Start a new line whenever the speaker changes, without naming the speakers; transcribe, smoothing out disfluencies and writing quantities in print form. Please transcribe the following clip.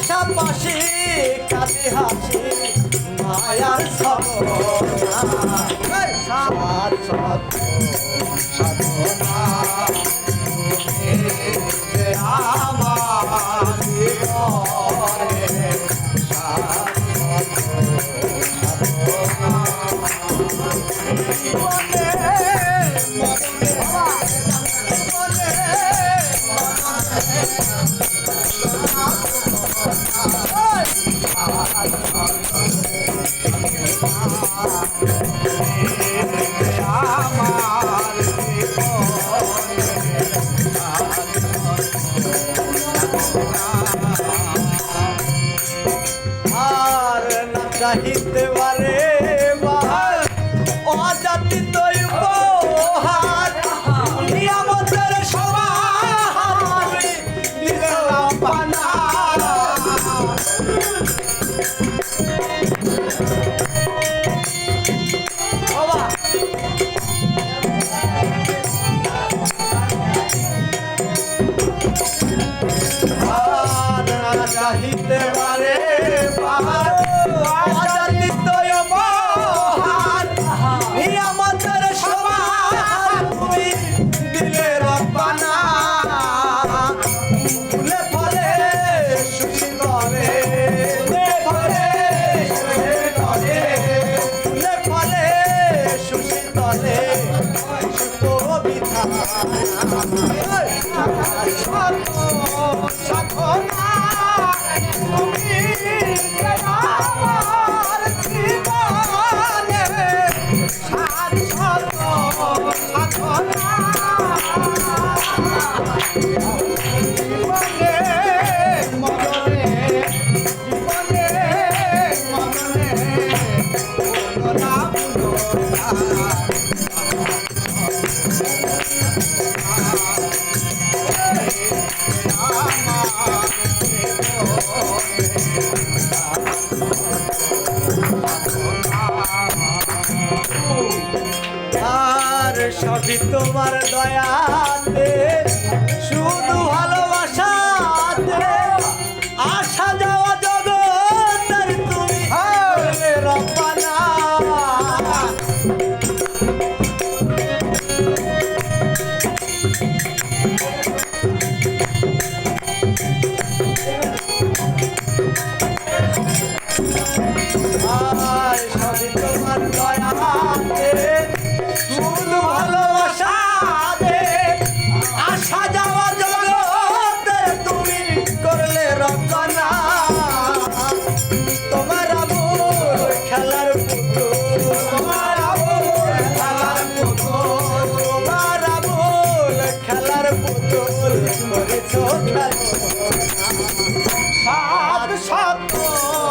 পাশাপাশি কাঁদে হাসি মায়ার সাধনা সাধনা আমার চাহিতে পারে অজাতি তৈহার নিয়ামতের সবার দিলাম পানা চাহিতে পারে আমাদের সবার তুমি দিলে রব্বানা ফুলে ফলে সুখী করে ফুলে ফলে সুখী করে কবিতা সাধনা তুমি আমার জীবনে সাধনা জীবনে মনে জীবনে মনে না সবই তোমার দয়াতে শুধু ভালোবাসাতে আসা যাওয়া জগতের তুমি রব্বানা সবই তোমার দয়াতে শুধু ভালোবাসা দে আসা যাওয়া জগতে তুমি করলে রচনা তোমার আবুল খেলার পুতুল তোমার আবুল খেলার পুতুল তোমার আবুল খেলার পুতুল করেছ সাত সাত তুমি